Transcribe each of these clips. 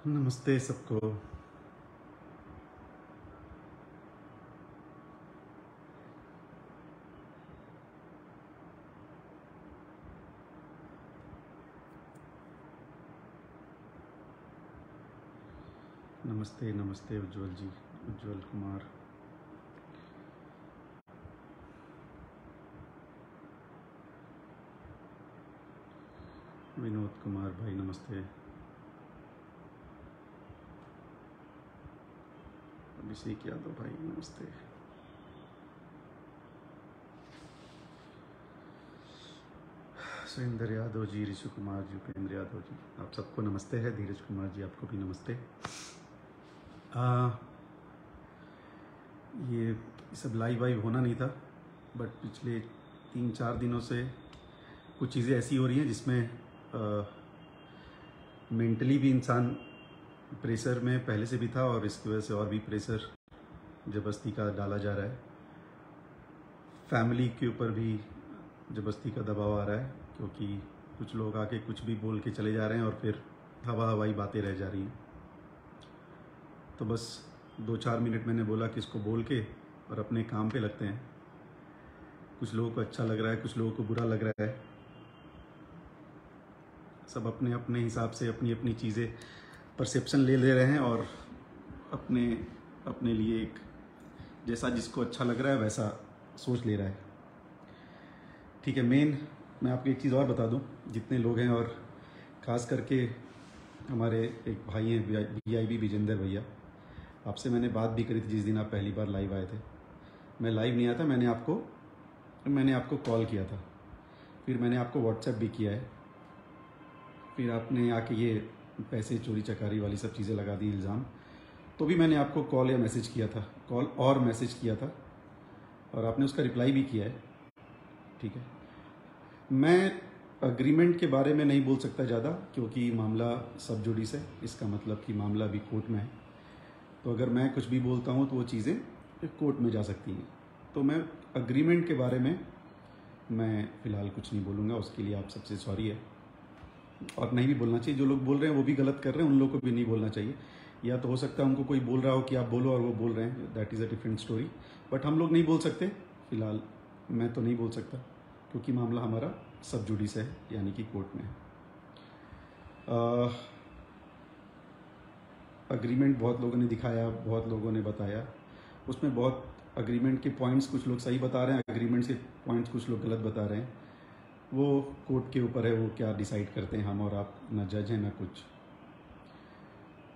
नमस्ते सबको। नमस्ते नमस्ते उज्जवल जी, उज्जवल कुमार। विनोद कुमार भाई नमस्ते। अभिषेक यादव भाई नमस्ते। सुरेंद्र यादव जी, ऋषु कुमार जी, उपेंद्र यादव जी, आप सबको नमस्ते है। धीरज कुमार जी आपको भी नमस्ते। ये सब लाइव वाइव होना नहीं था, बट पिछले 3-4 दिनों से कुछ चीज़ें ऐसी हो रही हैं जिसमें मेंटली भी इंसान प्रेशर में पहले से भी था, और इसकी वजह से और भी प्रेशर जबरदस्ती का डाला जा रहा है। फैमिली के ऊपर भी जबरदस्ती का दबाव आ रहा है, क्योंकि कुछ लोग आके कुछ भी बोल के चले जा रहे हैं और फिर हवाई बातें रह जा रही हैं। तो बस 2-4 मिनट मैंने बोला कि इसको बोल के और अपने काम पे लगते हैं। कुछ लोगों को अच्छा लग रहा है, कुछ लोगों को बुरा लग रहा है। सब अपने अपने हिसाब से अपनी अपनी चीज़ें परसेप्शन ले रहे हैं और अपने अपने लिए एक जैसा जिसको अच्छा लग रहा है वैसा सोच ले रहा है। ठीक है। मैं आपको एक चीज़ और बता दूं, जितने लोग हैं और ख़ास करके हमारे एक भाई हैं VIB विजेंदर भैया, आपसे मैंने बात भी करी थी जिस दिन आप पहली बार लाइव आए थे। मैं लाइव नहीं आया था, मैंने आपको कॉल किया था, फिर मैंने आपको व्हाट्सएप भी किया है, फिर आपने आके ये पैसे चोरी चकारी वाली सब चीज़ें लगा दी इल्ज़ाम। तो भी मैंने आपको कॉल या मैसेज किया था, कॉल और मैसेज किया था, और आपने उसका रिप्लाई भी किया है। ठीक है। मैं अग्रीमेंट के बारे में नहीं बोल सकता ज़्यादा, क्योंकि मामला सब जुडिस है। इसका मतलब कि मामला भी कोर्ट में है। तो अगर मैं कुछ भी बोलता हूँ तो वो चीज़ें कोर्ट में जा सकती हैं। तो मैं अग्रीमेंट के बारे में मैं फ़िलहाल कुछ नहीं बोलूँगा। उसके लिए आप सबसे सॉरी है, और नहीं भी बोलना चाहिए। जो लोग बोल रहे हैं वो भी गलत कर रहे हैं, उन लोगों को भी नहीं बोलना चाहिए। या तो हो सकता है उनको कोई बोल रहा हो कि आप बोलो और वो बोल रहे हैं, that is a different story. But हम लोग नहीं बोल सकते फ़िलहाल। मैं तो नहीं बोल सकता, क्योंकि मामला हमारा सब जुडिस है, यानी कि कोर्ट में है। अग्रीमेंट बहुत लोगों ने दिखाया, बहुत लोगों ने बताया, उसमें बहुत अग्रीमेंट के पॉइंट्स कुछ लोग सही बता रहे हैं, अग्रीमेंट के पॉइंट्स कुछ लोग गलत बता रहे हैं। वो कोर्ट के ऊपर है, वो क्या डिसाइड करते हैं। हम और आप ना जज हैं ना कुछ।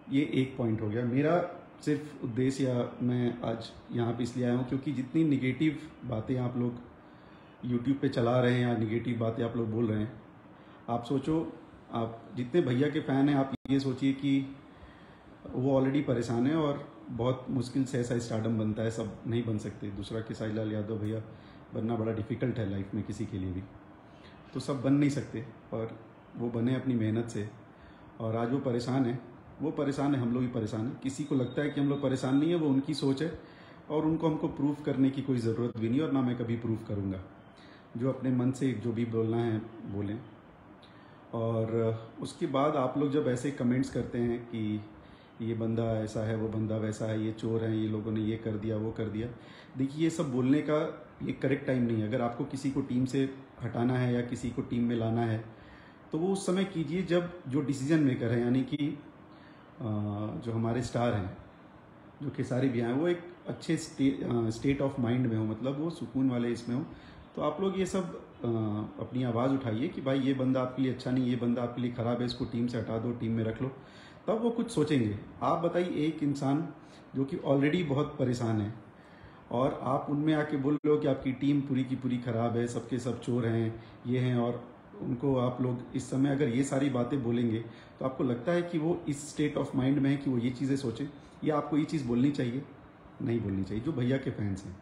ये एक पॉइंट हो गया। मेरा सिर्फ उद्देश्य, या मैं आज यहाँ पे इसलिए आया हूँ क्योंकि जितनी निगेटिव बातें आप लोग यूट्यूब पे चला रहे हैं या निगेटिव बातें आप लोग बोल रहे हैं, आप सोचो, आप जितने भैया के फ़ैन हैं, आप ये सोचिए कि वो ऑलरेडी परेशान है और बहुत मुश्किल से ऐसा स्टारडम बनता है। सब नहीं बन सकते। दूसरा खेसारी लाल यादव भैया बनना बड़ा डिफ़िकल्ट है लाइफ में किसी के लिए भी, तो सब बन नहीं सकते, और वो बने अपनी मेहनत से। और आज वो परेशान है, हम लोग भी परेशान हैं। किसी को लगता है कि हम लोग परेशान नहीं है, वो उनकी सोच है, और उनको हमको प्रूफ करने की कोई ज़रूरत भी नहीं, और ना मैं कभी प्रूफ करूँगा। जो अपने मन से जो भी बोलना है बोलें। और उसके बाद आप लोग जब ऐसे कमेंट्स करते हैं कि ये बंदा ऐसा है, वो बंदा वैसा है, ये चोर हैं, ये लोगों ने ये कर दिया, वो कर दिया, देखिए ये सब बोलने का ये करेक्ट टाइम नहीं है। अगर आपको किसी को टीम से हटाना है या किसी को टीम में लाना है, तो वो उस समय कीजिए जब जो डिसीजन मेकर है, यानी कि जो हमारे स्टार हैं, जो खेसारी भी हैं, वो एक अच्छे स्टेट ऑफ माइंड में हो, मतलब वो सुकून वाले इसमें हो। तो आप लोग ये सब अपनी आवाज़ उठाइए कि भाई ये बंदा आपके लिए अच्छा नहीं, ये बंदा आपके लिए ख़राब है, इसको टीम से हटा दो, टीम में रख लो, तब वो कुछ सोचेंगे। आप बताइए, एक इंसान जो कि ऑलरेडी बहुत परेशान है, और आप उनमें आके बोल रहे हो कि आपकी टीम पूरी की पूरी ख़राब है, सबके सब चोर हैं, ये हैं, और उनको आप लोग इस समय अगर ये सारी बातें बोलेंगे, तो आपको लगता है कि वो इस स्टेट ऑफ माइंड में है कि वो ये चीज़ें सोचें, या आपको ये चीज़ बोलनी चाहिए? नहीं बोलनी चाहिए। जो भैया के फैंस हैं,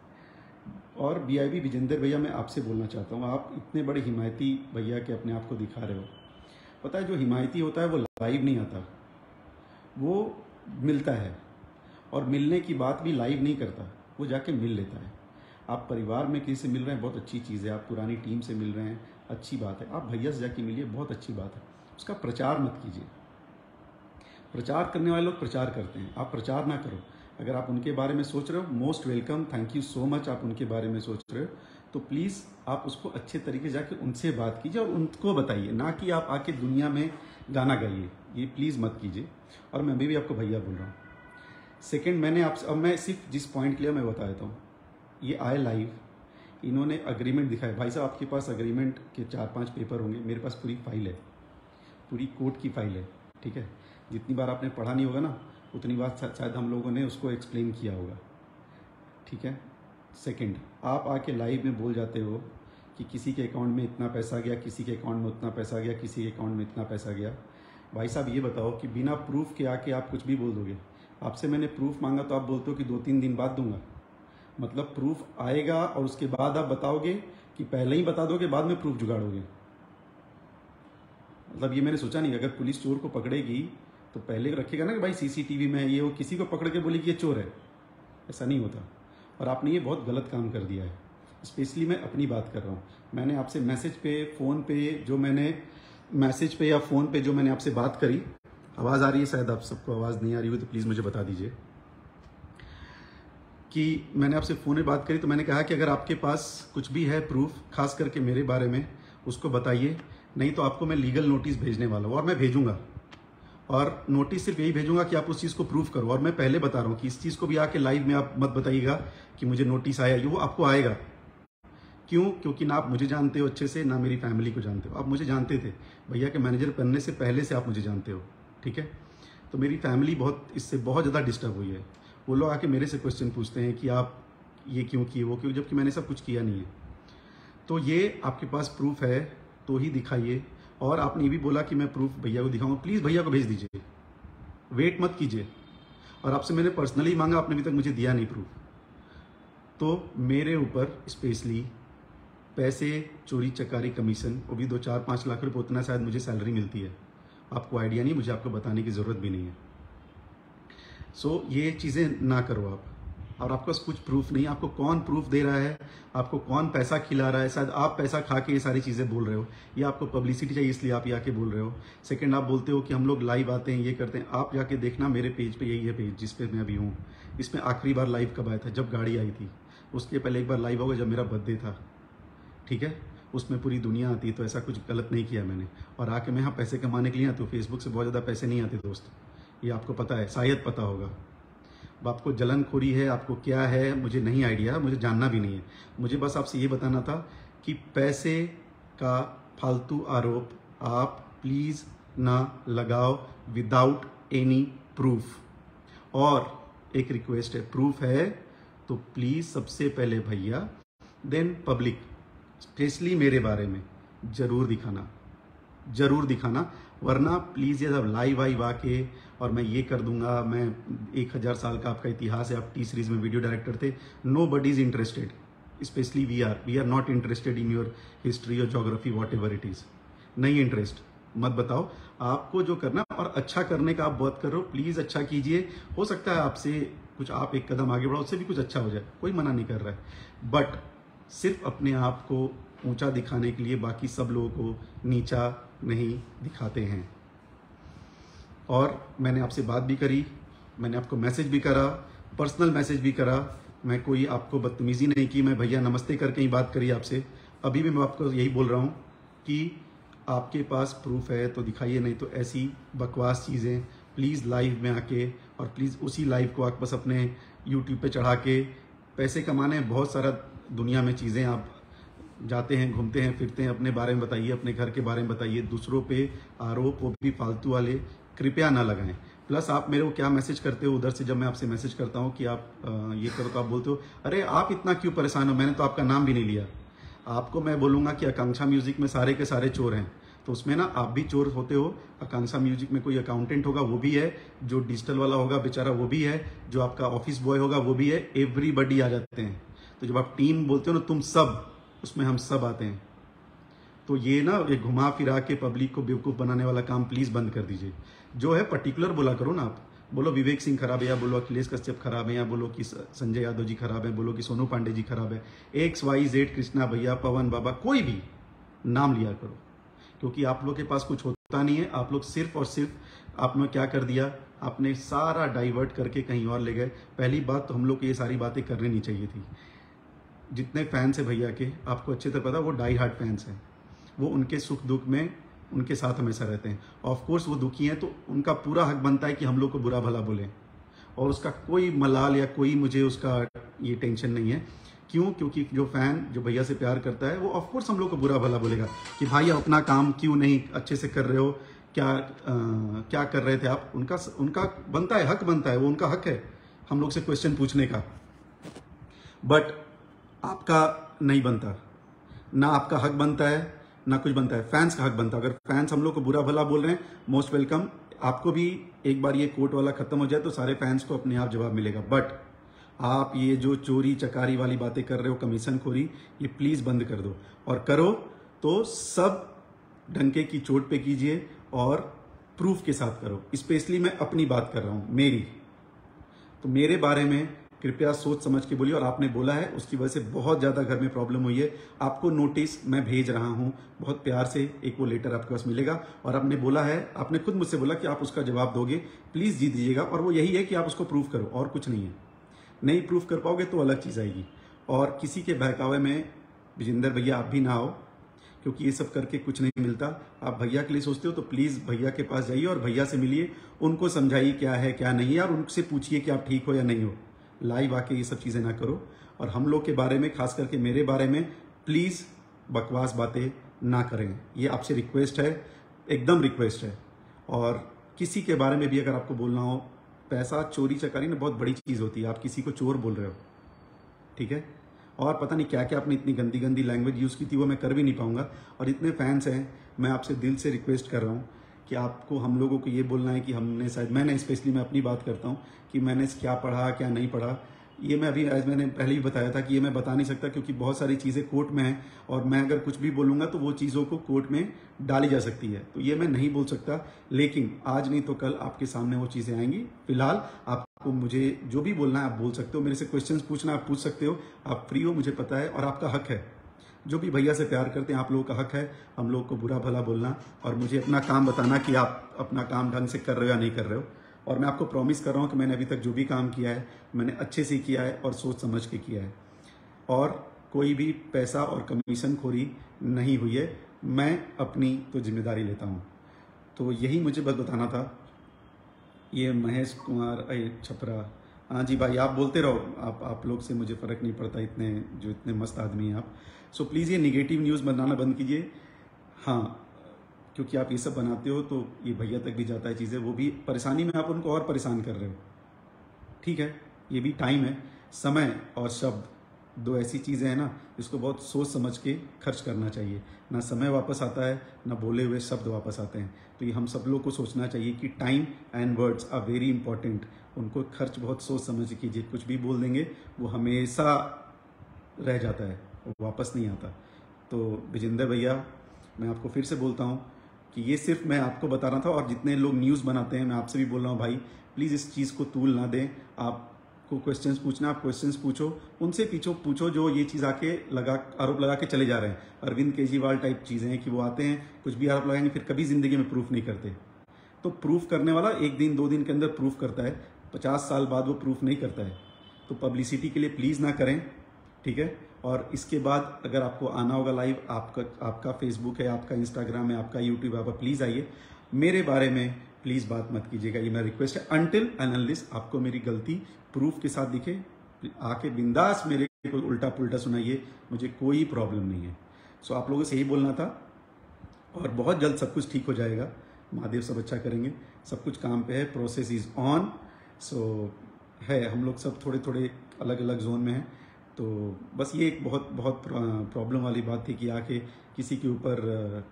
और VIB विजेंदर भैया, मैं आपसे बोलना चाहता हूँ, आप इतने बड़े हिमायती भैया के अपने आप को दिखा रहे हो। पता है, जो हिमायती होता है वो लाइव नहीं आता, वो मिलता है, और मिलने की बात भी लाइव नहीं करता, वो जाके मिल लेता है। आप परिवार में किसी से मिल रहे हैं, बहुत अच्छी चीज़ है। आप पुरानी टीम से मिल रहे हैं, अच्छी बात है। आप भैया से जाके मिलिए, बहुत अच्छी बात है। उसका प्रचार मत कीजिए। प्रचार करने वाले लोग प्रचार करते हैं, आप प्रचार ना करो। अगर आप उनके बारे में सोच रहे हो, most welcome, thank you so much, आप उनके बारे में सोच रहे हो तो प्लीज़ आप उसको अच्छे तरीके से जाके उनसे बात कीजिए और उनको बताइए, ना कि आप आके दुनिया में गाना गाइए, ये प्लीज़ मत कीजिए। और मैं भी आपको भैया बोल रहा हूँ। सेकंड, मैंने आपसे, अब मैं सिर्फ जिस पॉइंट के लिए मैं बता देता हूँ, ये आए लाइव, इन्होंने अग्रीमेंट दिखाया। भाई साहब आपके पास अग्रीमेंट के 4-5 पेपर होंगे, मेरे पास पूरी फाइल है, पूरी कोर्ट की फाइल है, ठीक है। जितनी बार आपने पढ़ा नहीं होगा ना, उतनी बार शायद हम लोगों ने उसको एक्सप्लेन किया होगा, ठीक है। सेकंड, आप आके लाइव में बोल जाते हो कि किसी के अकाउंट में इतना पैसा गया, किसी के अकाउंट में उतना पैसा गया, किसी के अकाउंट में इतना पैसा गया। भाई साहब ये बताओ कि बिना प्रूफ के आके आप कुछ भी बोल दोगे। आपसे मैंने प्रूफ मांगा तो आप बोलते हो कि 2-3 दिन बाद दूंगा। मतलब प्रूफ आएगा और उसके बाद आप बताओगे कि पहले ही बता दोगे, बाद में प्रूफ जुगाड़ोगे। मतलब ये मैंने सोचा नहीं, अगर पुलिस चोर को पकड़ेगी तो पहले रखेगा ना कि भाई सीसीटीवी में है ये, वो किसी को पकड़ के बोले कि ये चोर है, ऐसा नहीं होता। और आपने ये बहुत गलत काम कर दिया है। स्पेशली मैं अपनी बात कर रहा हूँ। मैंने आपसे मैसेज पे, फ़ोन पे, जो मैंने मैसेज पे या फ़ोन पे जो मैंने आपसे बात करी, आवाज़ आ रही है? शायद आप सबको आवाज़ नहीं आ रही हो तो प्लीज़ मुझे बता दीजिए कि मैंने आपसे फ़ोन में बात करी। तो मैंने कहा कि अगर आपके पास कुछ भी है प्रूफ, खास करके मेरे बारे में, उसको बताइए, नहीं तो आपको मैं लीगल नोटिस भेजने वाला हूँ। और मैं भेजूंगा, और नोटिस सिर्फ यही भेजूंगा कि आप उस चीज़ को प्रूफ करो। और मैं पहले बता रहा हूँ कि इस चीज़ को भी आके लाइव में आप मत बताइएगा कि मुझे नोटिस आया, ये वो आपको आएगा। क्यों? क्योंकि ना आप मुझे जानते हो अच्छे से, ना मेरी फैमिली को जानते हो। आप मुझे जानते थे, भैया के मैनेजर बनने से पहले से आप मुझे जानते हो, ठीक है। तो मेरी फैमिली इससे बहुत ज़्यादा डिस्टर्ब हुई है। वो लोग आके मेरे से क्वेश्चन पूछते हैं कि आप ये क्यों किए, वो क्यों, जबकि मैंने सब कुछ किया नहीं है। तो ये आपके पास प्रूफ है तो ही दिखाइए। और आपने ये भी बोला कि मैं प्रूफ भैया को दिखाऊंगा, प्लीज़ भैया को भेज दीजिए, वेट मत कीजिए। और आपसे मैंने पर्सनली मांगा, आपने अभी तक मुझे दिया नहीं प्रूफ। तो मेरे ऊपर स्पेशली पैसे, चोरी चकारी, कमीशन, वो भी 2-4-5 लाख रुपये, उतना शायद मुझे सैलरी मिलती है। आपको आइडिया नहीं, मुझे आपको बताने की ज़रूरत भी नहीं है। सो ये चीज़ें ना करो आप। और आपके पास कुछ प्रूफ नहीं, आपको कौन प्रूफ दे रहा है, आपको कौन पैसा खिला रहा है, शायद आप पैसा खा के ये सारी चीज़ें बोल रहे हो, या आपको पब्लिसिटी चाहिए इसलिए आप ये आके बोल रहे हो। सेकंड, आप बोलते हो कि हम लोग लाइव आते हैं, ये करते हैं। आप जाके देखना मेरे पेज पे, यही है पेज जिस पे मैं अभी हूँ। इसमें आखिरी बार लाइव कब आया था? जब गाड़ी आई थी। उसके पहले एक बार लाइव होगा जब मेरा बर्थडे था, ठीक है। उसमें पूरी दुनिया आती है, तो ऐसा कुछ गलत नहीं किया मैंने। और आके मैं यहाँ पैसे कमाने के लिए आती हूँ। फेसबुक से बहुत ज़्यादा पैसे नहीं आते दोस्त, ये आपको पता है, शायद पता होगा। आपको जलनखोरी है, आपको क्या है मुझे नहीं आइडिया, मुझे जानना भी नहीं है। मुझे बस आपसे ये बताना था कि पैसे का फालतू आरोप आप प्लीज़ ना लगाओ विदाउट एनी प्रूफ। और एक रिक्वेस्ट है, प्रूफ है तो प्लीज़ सबसे पहले भैया, देन पब्लिक, स्पेशली मेरे बारे में ज़रूर दिखाना। वरना प्लीज़ ये सब लाइव आइव आके और मैं ये कर दूंगा, मैं 1000 साल का आपका इतिहास है, आप टी सीरीज में वीडियो डायरेक्टर थे, nobody is interested, especially we are not interested in your history और geography, whatever it is. नहीं इंटरेस्ट मत बताओ, आपको जो करना। और अच्छा करने का आप बहुत कर रहे हो, प्लीज़ अच्छा कीजिए। हो सकता है आपसे कुछ, आप एक कदम आगे बढ़ो, उससे भी कुछ अच्छा हो जाए, कोई मना नहीं कर रहा है। बट सिर्फ अपने आप को ऊंचा दिखाने के लिए बाकी सब लोगों को नीचा नहीं दिखाते हैं। और मैंने आपसे बात भी करी, मैंने आपको मैसेज भी करा, पर्सनल मैसेज भी करा। मैं कोई आपको बदतमीजी नहीं की, मैं भैया नमस्ते करके ही बात करी आपसे। अभी भी मैं आपको यही बोल रहा हूँ कि आपके पास प्रूफ है तो दिखाइए, नहीं तो ऐसी बकवास चीज़ें प्लीज़ लाइव में आके, और प्लीज़ उसी लाइव को आप बस अपने यूट्यूब पे चढ़ा के पैसे कमाने। बहुत सारा दुनिया में चीज़ें, आप जाते हैं, घूमते हैं, फिरते हैं, अपने बारे में बताइए, अपने घर के बारे में बताइए। दूसरों पे आरोप, वो भी फालतू वाले, कृपया ना लगाएं। प्लस आप मेरे को क्या मैसेज करते हो उधर से, जब मैं आपसे मैसेज करता हूँ कि आप ये करो, तो आप बोलते हो अरे आप इतना क्यों परेशान हो, मैंने तो आपका नाम भी नहीं लिया। आपको मैं बोलूँगा कि आकांक्षा म्यूजिक में सारे के सारे चोर हैं, तो उसमें ना आप भी चोर होते हो। आकांक्षा म्यूजिक में कोई अकाउंटेंट होगा वो भी है, जो डिजिटल वाला होगा बेचारा वो भी है, जो आपका ऑफिस बॉय होगा वो भी है, एवरीबडी आ जाते हैं। तो जब आप टीम बोलते हो ना, तुम सब, उसमें हम सब आते हैं। तो ये ना, ये घुमा फिरा के पब्लिक को बेवकूफ़ बनाने वाला काम प्लीज़ बंद कर दीजिए। जो है पर्टिकुलर बोला करो ना, आप बोलो विवेक सिंह खराब है, या बोलो अखिलेश कश्यप खराब है, या बोलो कि संजय यादव जी खराब है, बोलो कि सोनू पांडे जी खराब है, XYZ, कृष्णा भैया, पवन बाबा, कोई भी नाम लिया करो। क्योंकि आप लोग के पास कुछ होता होता नहीं है। आप लोग सिर्फ और सिर्फ आपने क्या कर दिया, आपने सारा डाइवर्ट करके कहीं और ले गए। पहली बात तो हम लोग को ये सारी बातें करनी नहीं चाहिए थी। जितने फैंस हैं भैया के, आपको अच्छे से पता, वो डाई हार्ट फैंस हैं। वो उनके सुख दुख में उनके साथ हमेशा रहते हैं। ऑफ कोर्स वो दुखी हैं तो उनका पूरा हक बनता है कि हम लोग को बुरा भला बोलें, और उसका कोई मलाल या कोई मुझे उसका ये टेंशन नहीं है। क्यों? क्योंकि जो फैन जो भैया से प्यार करता है वो ऑफ कोर्स हम लोग को बुरा भला बोलेगा कि भाई अपना काम क्यों नहीं अच्छे से कर रहे हो, क्या कर रहे थे आप। उनका बनता है, हक बनता है, वो उनका हक है हम लोग से क्वेश्चन पूछने का। बट आपका नहीं बनता, ना आपका हक बनता है ना कुछ बनता है, फैंस का हक बनता है। अगर फैंस हम लोग को बुरा भला बोल रहे हैं, मोस्ट वेलकम। आपको भी एक बार ये कोर्ट वाला खत्म हो जाए तो सारे फैंस को अपने आप जवाब मिलेगा। बट आप ये जो चोरी चकारी वाली बातें कर रहे हो, कमीशन खोरी, ये प्लीज बंद कर दो। और करो तो सब डंके की चोट पे कीजिए और प्रूफ के साथ करो। स्पेशली मैं अपनी बात कर रहा हूं, मेरी, तो मेरे बारे में कृपया सोच समझ के बोलिए। और आपने बोला है, उसकी वजह से बहुत ज्यादा घर में प्रॉब्लम हुई है। आपको नोटिस मैं भेज रहा हूं बहुत प्यार से, एक वो लेटर आपके पास मिलेगा। और आपने बोला है, आपने खुद मुझसे बोला कि आप उसका जवाब दोगे, प्लीज जी दीजिएगा। और वो यही है कि आप उसको प्रूफ करो, और कुछ नहीं है। नहीं प्रूफ कर पाओगे तो अलग चीज आएगी। और किसी के बहकावे में विजेंद्र भैया आप भी ना आओ, क्योंकि ये सब करके कुछ नहीं मिलता। आप भैया के लिए सोचते हो तो प्लीज भैया के पास जाइए और भैया से मिलिए, उनको समझाइए क्या है क्या नहीं है, और उनसे पूछिए कि आप ठीक हो या नहीं हो। लाइव आके ये सब चीजें ना करो। और हम लोग के बारे में, खास करके मेरे बारे में, प्लीज बकवास बातें ना करें। ये आपसे रिक्वेस्ट है, एकदम रिक्वेस्ट है। और किसी के बारे में भी अगर आपको बोलना हो, पैसा चोरी चकारी ना बहुत बड़ी चीज होती है। आप किसी को चोर बोल रहे हो, ठीक है। और पता नहीं क्या क्या आपने इतनी गंदी गंदी लैंग्वेज यूज की थी, वो मैं कर भी नहीं पाऊंगा। और इतने फैंस हैं, मैं आपसे दिल से रिक्वेस्ट कर रहा हूँ कि आपको हम लोगों को ये बोलना है कि हमने शायद, मैंने स्पेशली, मैं अपनी बात करता हूँ कि मैंने क्या पढ़ा क्या नहीं पढ़ा, ये मैं अभी, एज मैंने पहले ही बताया था कि ये मैं बता नहीं सकता, क्योंकि बहुत सारी चीज़ें कोर्ट में हैं। और मैं अगर कुछ भी बोलूँगा तो वो चीज़ों को कोर्ट में डाली जा सकती है, तो ये मैं नहीं बोल सकता। लेकिन आज नहीं तो कल आपके सामने वो चीज़ें आएंगी। फिलहाल आपको मुझे जो भी बोलना है आप बोल सकते हो, मेरे से क्वेश्चंस पूछना आप पूछ सकते हो, आप फ्री हो, मुझे पता है। और आपका हक है, जो भी भैया से प्यार करते हैं आप लोगों का हक है हम लोग को बुरा भला बोलना, और मुझे अपना काम बताना कि आप अपना काम ढंग से कर रहे हो या नहीं कर रहे हो। और मैं आपको प्रॉमिस कर रहा हूँ कि मैंने अभी तक जो भी काम किया है मैंने अच्छे से किया है और सोच समझ के किया है, और कोई भी पैसा और कमीशन खोरी नहीं हुई है। मैं अपनी तो जिम्मेदारी लेता हूँ। तो यही मुझे बस बताना था। ये महेश कुमार छपरा, हाँ जी भाई, आप बोलते रहो, आप लोग से मुझे फ़र्क नहीं पड़ता, इतने मस्त आदमी हैं आप। सो प्लीज़ ये निगेटिव न्यूज़ बनाना बंद कीजिए। हाँ, क्योंकि आप ये सब बनाते हो तो ये भैया तक भी जाता है चीज़ें, वो भी परेशानी में, आप उनको और परेशान कर रहे हो, ठीक है। ये भी टाइम है। समय और शब्द दो ऐसी चीज़ें हैं ना, इसको बहुत सोच समझ के खर्च करना चाहिए। ना समय वापस आता है, ना बोले हुए शब्द वापस आते हैं। तो ये हम सब लोग को सोचना चाहिए कि time and words are very important. उनको खर्च बहुत सोच समझ के कीजिए। कुछ भी बोल देंगे वो हमेशा रह जाता है, वो वापस नहीं आता। तो विजेंद्र भैया, मैं आपको फिर से बोलता हूँ कि ये सिर्फ मैं आपको बता रहा था, और जितने लोग न्यूज़ बनाते हैं मैं आपसे भी बोल रहा हूँ भाई, प्लीज़ इस चीज़ को तूल ना दें। आपको क्वेश्चंस पूछना, आप क्वेश्चंस पूछो, उनसे पूछो जो ये चीज़ आके आरोप लगा के चले जा रहे हैं। अरविंद केजरीवाल टाइप चीज़ें हैं कि वो आते हैं, कुछ भी आरोप लगाएंगे, फिर कभी ज़िंदगी में प्रूफ नहीं करते। तो प्रूफ करने वाला 1 दिन 2 दिन के अंदर प्रूफ करता है, 50 साल बाद वो प्रूफ नहीं करता है। तो पब्लिसिटी के लिए प्लीज़ ना करें, ठीक है। और इसके बाद अगर आपको आना होगा लाइव, आपका फेसबुक है, आपका इंस्टाग्राम है, आपका यूट्यूब है, आप प्लीज़ आइए। मेरे बारे में प्लीज़ बात मत कीजिएगा, ये मेरा रिक्वेस्ट है। अनटिल एंड अनलेस आपको मेरी गलती प्रूफ के साथ दिखे, आके बिंदास मेरे को उल्टा पुल्टा सुनाइए, मुझे कोई प्रॉब्लम नहीं है। सो आप लोगों से यही बोलना था, और बहुत जल्द सब कुछ ठीक हो जाएगा। महादेव सब अच्छा करेंगे, सब कुछ काम पे है, प्रोसेस इज़ ऑन। सो है, हम लोग सब थोड़े थोड़े अलग अलग जोन में हैं। तो बस ये एक बहुत बहुत प्रॉब्लम वाली बात थी कि आके किसी के ऊपर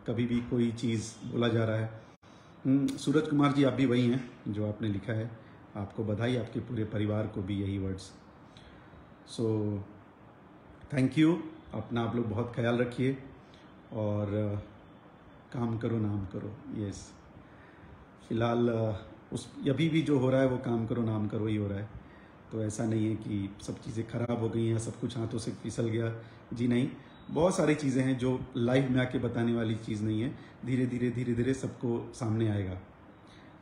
कभी भी कोई चीज़ बोला जा रहा है। सूरज कुमार जी, आप भी वही हैं जो आपने लिखा है, आपको बधाई, आपके पूरे परिवार को भी यही वर्ड्स। So thank you. अपना आप लोग बहुत ख्याल रखिए, और काम करो नाम करो। यस, फिलहाल अभी भी जो हो रहा है वो काम करो नाम करो ही हो रहा है। तो ऐसा नहीं है कि सब चीज़ें खराब हो गई हैं, सब कुछ हाथों से फिसल गया, जी नहीं। बहुत सारी चीज़ें हैं जो लाइव में आके बताने वाली चीज़ नहीं है, धीरे धीरे सबको सामने आएगा।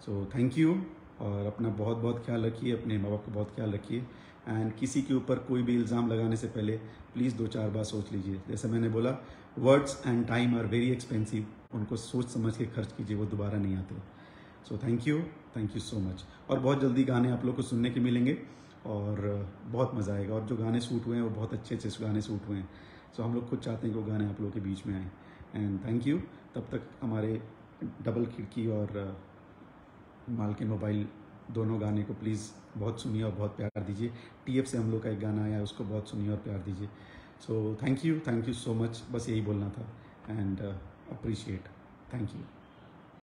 सो थैंक यू, और अपना बहुत बहुत ख्याल रखिए, अपने माँ बाप का बहुत ख्याल रखिए। एंड किसी के ऊपर कोई भी इल्ज़ाम लगाने से पहले प्लीज़ 2-4 बार सोच लीजिए। जैसे मैंने बोला, words and time are very expensive, उनको सोच समझ के खर्च कीजिए, वो दोबारा नहीं आते। So thank you so much. और बहुत जल्दी गाने आप लोग को सुनने के मिलेंगे और बहुत मज़ा आएगा। और जो गाने शूट हुए हैं वो बहुत अच्छे गाने शूट हुए हैं। सो हम लोग खुद चाहते हैं कि वो गाने आप लोगों के बीच में आएँ। And thank you. तब तक हमारे डबल खिड़की और माल के मोबाइल दोनों गाने को प्लीज़ बहुत सुनिए और बहुत प्यार दीजिए। TF से हम लोग का एक गाना आया, उसको बहुत सुनिए और प्यार दीजिए। So thank you so much, बस यही बोलना था। And appreciate, thank you.